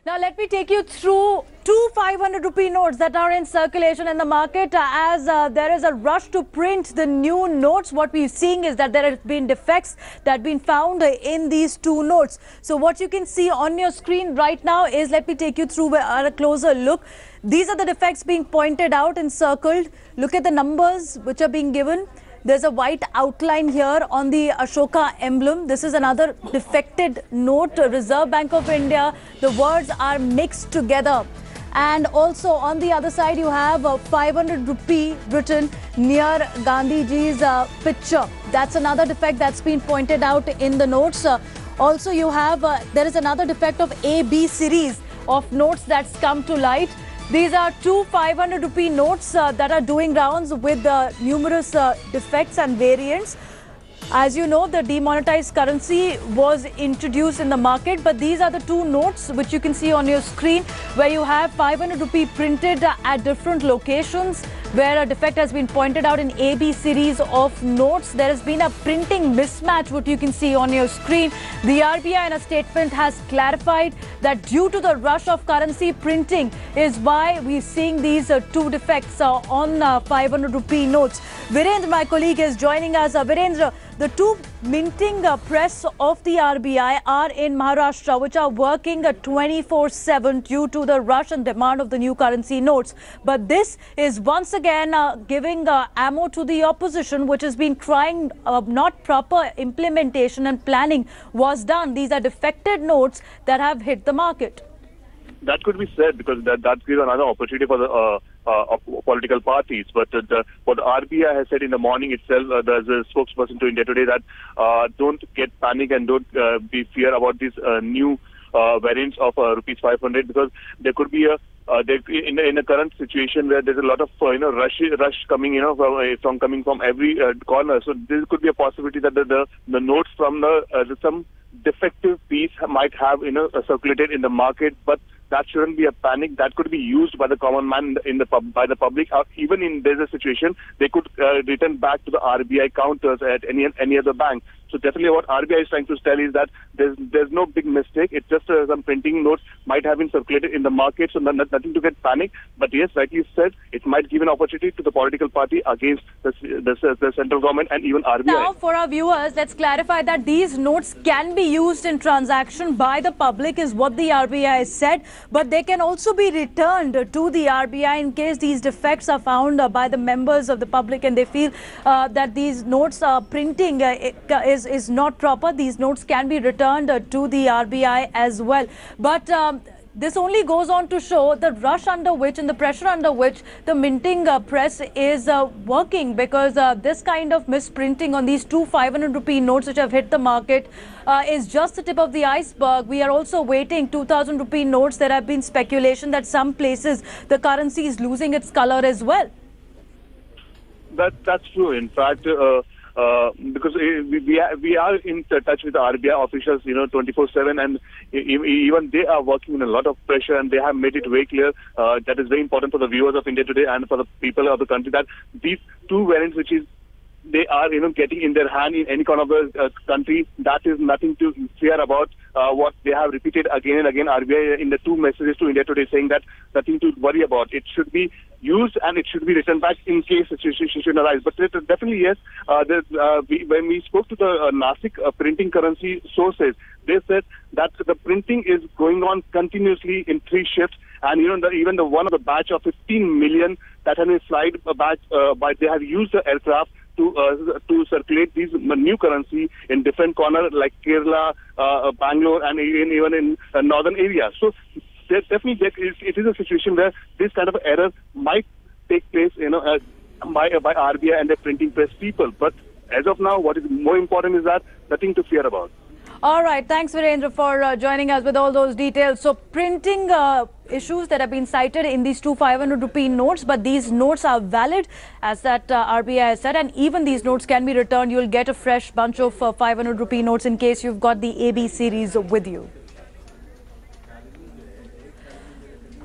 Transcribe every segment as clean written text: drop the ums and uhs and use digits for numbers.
Now let me take you through two 500 rupee notes that are in circulation in the market as there is a rush to print the new notes. What we're seeing is that there have been defects that have been found in these two notes. So what you can see on your screen right now is, let me take you through a closer look. These are the defects being pointed out and circled. Look at the numbers which are being given. There's a white outline here on the Ashoka emblem. This is another defected note, Reserve Bank of India. The words are mixed together. And also on the other side, you have a 500 rupee written near Gandhiji's picture. That's another defect that's been pointed out in the notes. Also, you have, there is another defect of AB series of notes that's come to light. These are two 500 rupee notes that are doing rounds with numerous defects and variants. As you know, the demonetized currency was introduced in the market, but these are the two notes which you can see on your screen, where you have 500 rupee printed at different locations, where a defect has been pointed out in AB series of notes. There has been a printing mismatch, what you can see on your screen. The RBI in a statement has clarified that due to the rush of currency printing is why we're seeing these two defects on 500 rupee notes. Virendra, my colleague, is joining us. Virendra, the two minting press of the RBI are in Maharashtra, which are working 24/7 due to the rush and demand of the new currency notes. But this is once again giving ammo to the opposition, which has been crying not proper implementation and planning was done. These are defected notes that have hit the market. That could be said, because that gives another opportunity for the political parties. But what the RBI has said in the morning itself, there's a spokesperson to India Today, that don't get panic and don't be fear about these new variants of rupees 500, because there could be a in a current situation where there's a lot of rush coming coming from every corner. So this could be a possibility that the notes from some defective piece might have circulated in the market, but that shouldn't be a panic. That could be used by the common man by the public. Even in there's a situation, they could return back to the RBI counters at any other bank. So definitely what RBI is trying to tell is that there's no big mistake. It's just some printing notes might have been circulated in the market, so nothing to get panic. But yes, like you said, it might give an opportunity to the political party against the central government and even RBI. Now, for our viewers, let's clarify that these notes can be used in transaction by the public, is what the RBI has said. But they can also be returned to the RBI in case these defects are found by the members of the public and they feel that these notes printing is not proper. These notes can be returned to the RBI as well. But this only goes on to show the rush under which and the pressure under which the minting press is working, because this kind of misprinting on these two 500 rupee notes which have hit the market is just the tip of the iceberg. We are also waiting 2000 rupee notes. There have been speculation that some places the currency is losing its color as well. That's true. In fact, because we are in touch with the RBI officials, 24/7, and even they are working in a lot of pressure, and they have made it very clear that is very important for the viewers of India Today and for the people of the country, that these two variants, which is they are getting in their hand in any kind of the country, that is nothing to fear about. What they have repeated again and again, RBI, in the two messages to India Today, saying that nothing to worry about. It should be used and it should be returned back in case a situation arises. But definitely, yes, when we spoke to the Nasik printing currency sources, they said that the printing is going on continuously in 3 shifts. And even the one of the batch of 15 million that has been flight batch, they have used the aircraft to circulate these new currency in different corners like Kerala, Bangalore, and even in northern areas. So definitely it is a situation where this kind of error might take place, by RBI and the printing press people. But as of now, what is more important is that nothing to fear about. All right. Thanks, Virendra, for joining us with all those details. So printing issues that have been cited in these two 500 rupee notes, but these notes are valid, as that RBI has said, and even these notes can be returned. You'll get a fresh bunch of 500 rupee notes in case you've got the AB series with you.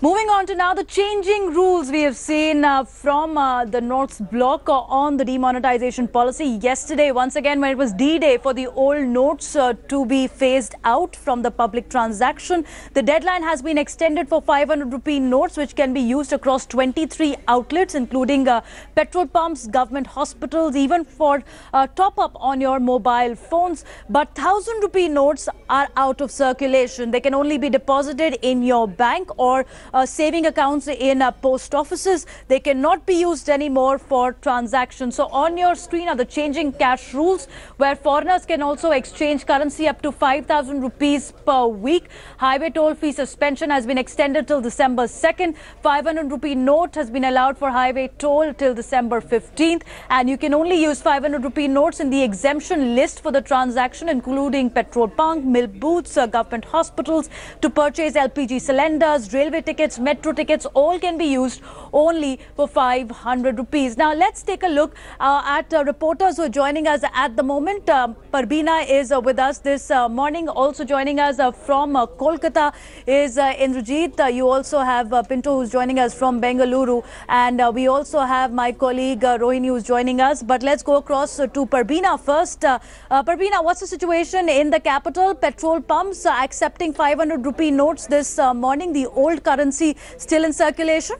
Moving on to now the changing rules we have seen from the North's bloc on the demonetization policy. Yesterday, once again, when it was D-Day for the old notes to be phased out from the public transaction, the deadline has been extended for 500 rupee notes, which can be used across 23 outlets, including petrol pumps, government hospitals, even for top-up on your mobile phones. But 1,000 rupee notes are out of circulation. They can only be deposited in your bank or saving accounts in post offices. They cannot be used anymore for transactions. So on your screen are the changing cash rules, where foreigners can also exchange currency up to 5,000 rupees per week. Highway toll fee suspension has been extended till December 2nd. 500 rupee note has been allowed for highway toll till December 15th. And you can only use 500 rupee notes in the exemption list for the transaction, including petrol pump, milk booths, government hospitals, to purchase LPG cylinders, railway tickets, metro tickets, all can be used only for 500 rupees. Now let's take a look at reporters who are joining us at the moment. Parbina is with us this morning. Also joining us from Kolkata is Indrajit. You also have Pinto, who's joining us from Bengaluru, and we also have my colleague Rohini, who's joining us. But let's go across to Parbina first. Parbina, what's the situation in the capital? Petrol pumps accepting 500 rupee notes this morning. The old currency still in circulation?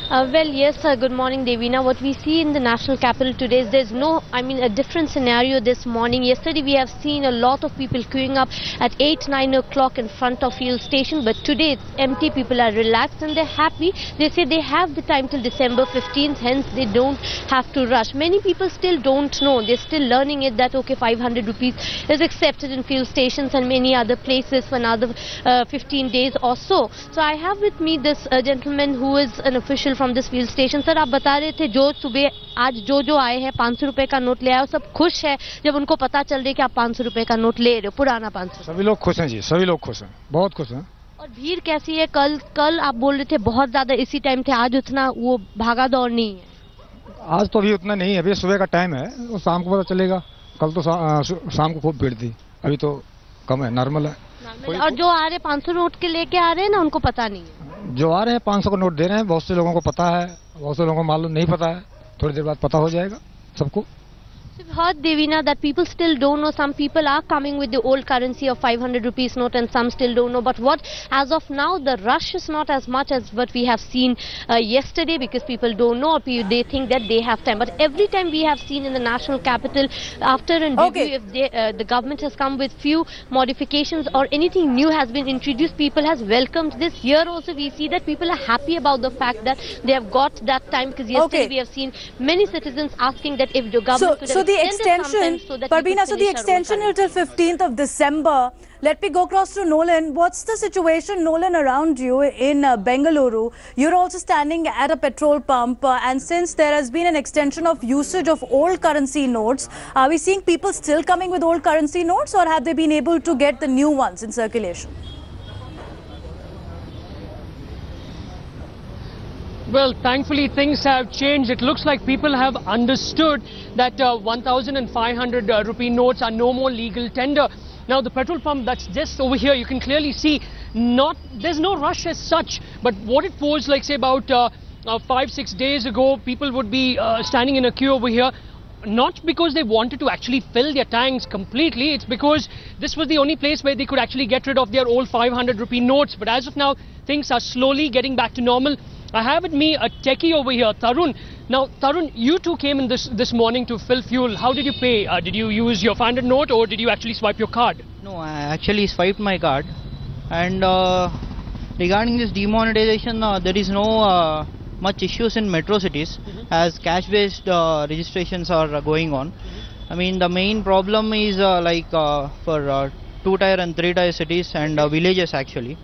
Well, yes, good morning, Devina. What we see in the national capital today is there's a different scenario this morning. Yesterday, we have seen a lot of people queuing up at 8-9 o'clock in front of fuel station, but today it's empty. People are relaxed and they're happy. They say they have the time till December 15th, hence they don't have to rush. Many people still don't know. They're still learning it that, okay, 500 rupees is accepted in fuel stations and many other places for another 15 days or so. So I have with me this gentleman who is an official from this fuel station. Sir, आप बता रहे थे जो सुबह आज जो आए हैं 500 रुपए का नोट ले आए, सब खुश है जब उनको पता चल रहा है कि आप 500 रुपए का नोट ले रहे हो, पुराना 500। सभी लोग खुश हैं जी, सभी लोग खुश हैं, बहुत खुश हैं। और भीड़ कैसी है? कल आप बोल रहे थे बहुत ज्यादा इसी टाइम थे, आज उतना वो भागा दौड़ नहीं है? आज तो अभी उतना नहीं है, अभी सुबह का टाइम है, वो शाम को पता चलेगा। कल तो शाम को खूब भीड़ थी, अभी तो कम है, नॉर्मल है। और जो आ रहे 500 नोट के लेके आ रहे हैं ना, उनको पता नहीं है। जो आ रहे हैं 500 का नोट दे रहे हैं, बहुत से लोगों को पता है, बहुत से लोगों को मालूम नहीं पता है, थोड़ी देर बाद पता हो जाएगा सबको। We've heard, Devina, that people still don't know. Some people are coming with the old currency of 500 rupees note and some still don't know. But what, as of now, the rush is not as much as what we have seen yesterday, because people don't know, or they think that they have time. But every time we have seen in the national capital, after a review, if the government has come with few modifications or anything new has been introduced, people has welcomed this. Here also we see that people are happy about the fact that they have got that time, because yesterday we have seen many citizens asking that if the government could have the extension, Parbina, so the extension till 15th of December. Let me go across to Nolan. What's the situation, Nolan, around you in Bengaluru? You're also standing at a petrol pump, and since there has been an extension of usage of old currency notes, are we seeing people still coming with old currency notes, or have they been able to get the new ones in circulation? Well, thankfully things have changed. It looks like people have understood that 1,500 rupee notes are no more legal tender. Now the petrol pump that's just over here, you can clearly see there's no rush as such, but what it was like, say about 5-6 days ago, people would be standing in a queue over here. Not because they wanted to actually fill their tanks completely, it's because this was the only place where they could actually get rid of their old 500 rupee notes. But as of now, things are slowly getting back to normal. I have with me a techie over here, Tarun. Now, Tarun, you too came in this morning to fill fuel. How did you pay? Did you use your 500 note or did you actually swipe your card? No, I actually swiped my card. And regarding this demonetization, there is no much issues in metro cities, as cash-based registrations are going on. I mean, the main problem is for 2-tier and 3-tier cities and villages actually.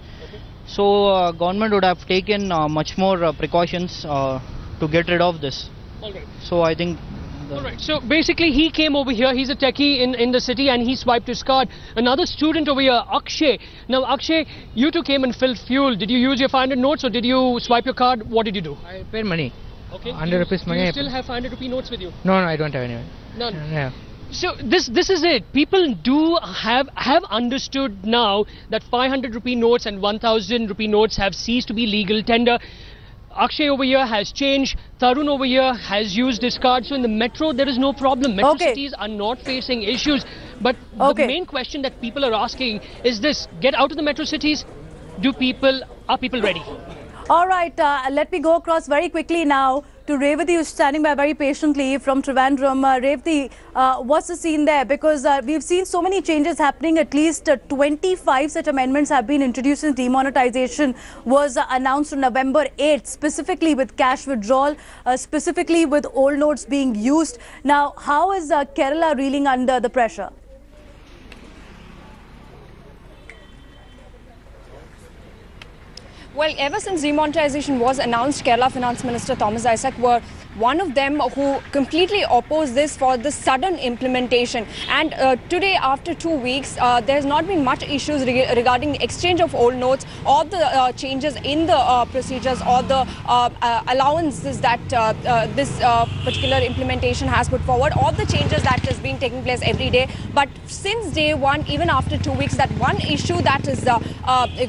So government would have taken much more precautions to get rid of this. Alright. So I think... Alright, so basically he came over here, he's a techie in the city and he swiped his card. Another student over here, Akshay. Now Akshay, you too came and filled fuel. Did you use your 500 notes or did you swipe your card? What did you do? I paid money. Okay. 100 rupees money. Do you still have 500 rupee notes with you? No, I don't have any. None? Yeah. So this is it. People do have understood now that 500 rupee notes and 1000 rupee notes have ceased to be legal tender. Akshay over here has changed. Tarun over here has used his card. So in the metro, there is no problem. Metro cities are not facing issues. But the main question that people are asking is this: get out of the metro cities. Are people ready? All right, let me go across very quickly now to Revati, who's standing by very patiently from Trivandrum. Revati, what's the scene there? Because we've seen so many changes happening. At least 25 such amendments have been introduced since demonetization was announced on November 8th, specifically with cash withdrawal, specifically with old notes being used. Now, how is Kerala reeling under the pressure? Well, ever since demonetization was announced, Kerala Finance Minister Thomas Isaac were one of them who completely opposed this for the sudden implementation. And today, after 2 weeks, there has not been much issues regarding the exchange of old notes or the changes in the procedures or the allowances that this particular implementation has put forward, or the changes that is being taking place every day. But since day one, even after 2 weeks, that one issue that is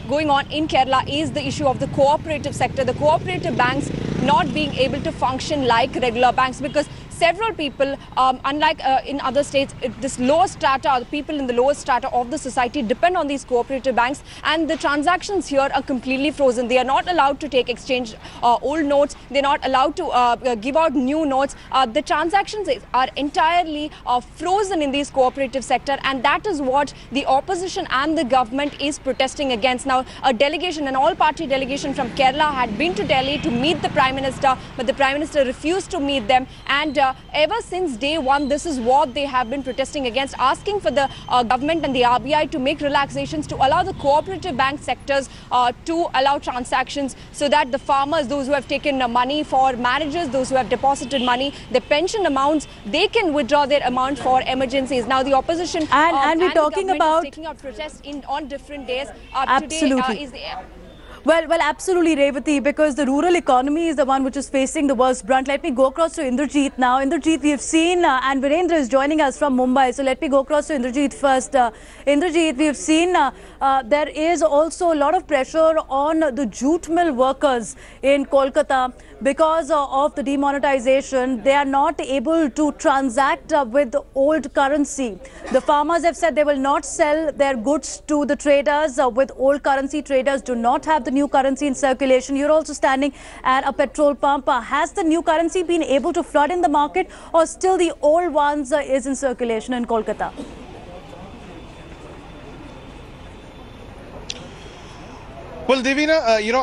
going on in Kerala is the issue of the cooperative sector, the cooperative banks not being able to function like regular banks, because several people, unlike in other states, this lower strata, the people in the lowest strata of the society depend on these cooperative banks, and the transactions here are completely frozen. They are not allowed to take exchange old notes. They're not allowed to give out new notes. The transactions are entirely frozen in this cooperative sector, and that is what the opposition and the government is protesting against. Now, a delegation, an all-party delegation from Kerala had been to Delhi to meet the Prime Minister, but the Prime Minister refused to meet them, and ever since day one, this is what they have been protesting against, asking for the government and the RBI to make relaxations to allow the cooperative bank sectors to allow transactions, so that the farmers, those who have taken money for marriages, those who have deposited money, their pension amounts, they can withdraw their amount for emergencies. Now, the opposition and we're talking about taking out protests on different days. Absolutely. Today Well, absolutely, Revati, because the rural economy is the one which is facing the worst brunt. Let me go across to Indrajit now. Indrajit, we have seen, and Virendra is joining us from Mumbai. So let me go across to Indrajit first. Indrajit, we have seen there is also a lot of pressure on the jute mill workers in Kolkata because of the demonetization. They are not able to transact with old currency. The farmers have said they will not sell their goods to the traders with old currency. Traders do not have the new currency in circulation. You're also standing at a petrol pump. Has the new currency been able to flood in the market, or still the old ones is in circulation in Kolkata? Well, Devina,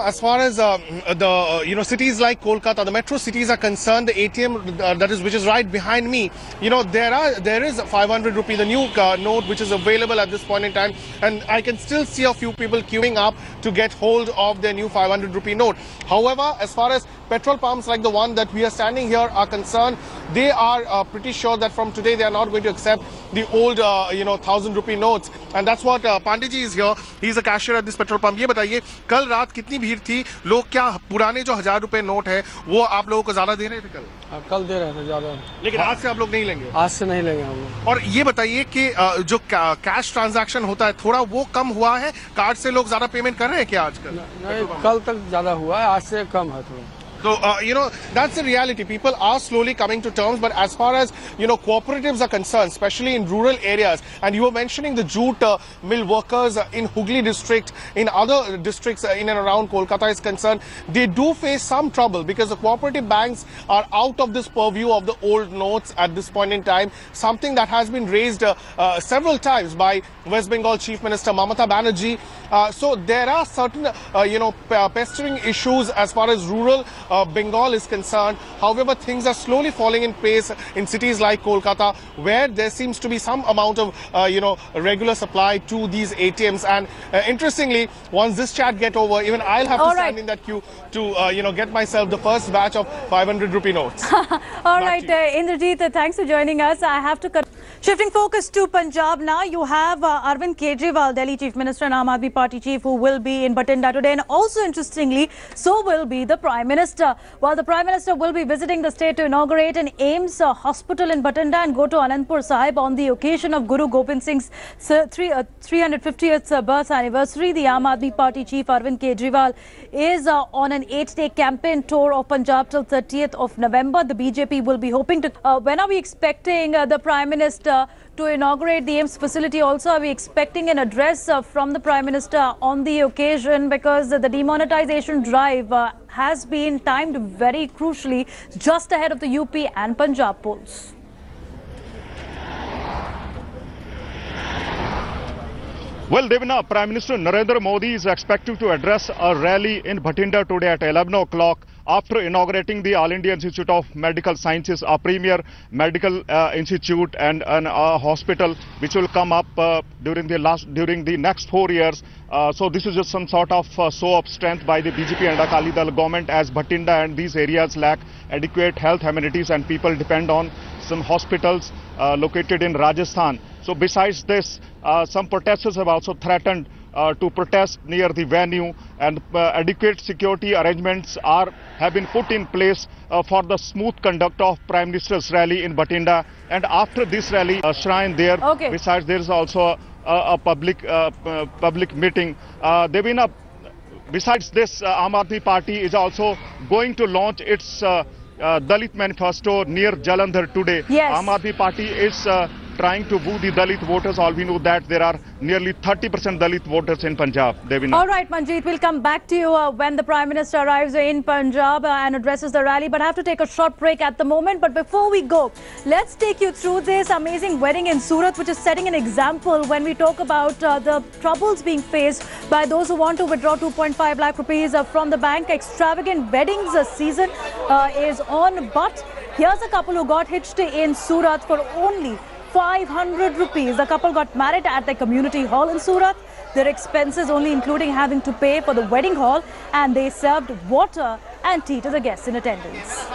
as far as the cities like Kolkata, the metro cities are concerned, the ATM which is right behind me, there is 500 rupee, the new note which is available at this point in time, and I can still see a few people queuing up to get hold of their new 500 rupee note. However, as far as petrol pumps like the one that we are standing here are concerned, they are pretty sure that from today they are not going to accept the old 1000 rupee notes, and that's what Pandeyji is here. He's a cashier at this petrol pump. ये बताइए, कल रात कितनी भीड़ थी? लोग क्या पुराने जो 1000 रुपए नोट है वो आप लोगों को ज्यादा दे रहे थे कल? कल दे रहे थे ज्यादा, लेकिन आज से आप लोग नहीं लेंगे? आज से नहीं लेंगे हम लोग। और ये बताइए कि जो कैश ट्रांजैक्शन होता है थोड़ा वो कम हुआ है? कार्ड से लोग ज्यादा पेमेंट कर रहे हैं क्या आजकल? नहीं, कल तक ज्यादा हुआ है, आज से कम है थोड़ा। So, that's the reality. People are slowly coming to terms, but as far as, cooperatives are concerned, especially in rural areas, and you were mentioning the jute mill workers in Hooghly district, in other districts in and around Kolkata is concerned, they do face some trouble because the cooperative banks are out of this purview of the old notes at this point in time, something that has been raised several times by West Bengal Chief Minister Mamata Banerjee. So there are certain, pestering issues as far as rural Bengal is concerned. However, things are slowly falling in place in cities like Kolkata, where there seems to be some amount of, regular supply to these ATMs. And interestingly, once this chat get over, even I'll have to stand in that queue to, get myself the first batch of 500 rupee notes. All right, Indrajit, thanks for joining us. I have to cut. Shifting focus to Punjab now, you have Arvind Kejriwal, Delhi Chief Minister and Aam Aadmi Party Chief, who will be in Bathinda today. And also, interestingly, so will be the Prime Minister. While the Prime Minister will be visiting the state to inaugurate an AIIMS hospital in Bathinda and go to Anandpur Sahib on the occasion of Guru Gobind Singh's 350th birth anniversary. The Aam Aadmi Party Chief, Arvind Kejriwal, is on an 8-day campaign tour of Punjab till 30th of November. The BJP will be hoping to... when are we expecting the Prime Minister to inaugurate the AIIMS facility? Also, are we expecting an address from the Prime Minister on the occasion? Because the demonetization drive has been timed very crucially just ahead of the UP and Punjab polls. Well, Devina, Prime Minister Narendra Modi is expected to address a rally in Bathinda today at 11 o'clock after inaugurating the All India Institute of Medical Sciences, a premier medical institute and a hospital which will come up during the next 4 years. So this is just some sort of show of strength by the BJP and Akali Dal government, as Bathinda and these areas lack adequate health amenities and people depend on some hospitals located in Rajasthan. So besides this, some protesters have also threatened to protest near the venue, and adequate security arrangements have been put in place for the smooth conduct of Prime Minister's rally in Bathinda. And after this rally, a shrine there. Okay. Besides, there is also a public meeting. Besides this, Aam Aadmi Party is also going to launch its Dalit manifesto near Jalandhar today. Yes. Aam Aadmi Party is trying to woo the Dalit voters. All we know that there are nearly 30% Dalit voters in Punjab. Devina. All right, Manjeet, we'll come back to you when the Prime Minister arrives in Punjab and addresses the rally. But I have to take a short break at the moment. But before we go, let's take you through this amazing wedding in Surat, which is setting an example when we talk about the troubles being faced by those who want to withdraw 2.5 lakh rupees from the bank. Extravagant weddings season is on. But here's a couple who got hitched in Surat for only 500 rupees. The couple got married at the community hall in Surat. Their expenses only including having to pay for the wedding hall, and they served water and tea to the guests in attendance.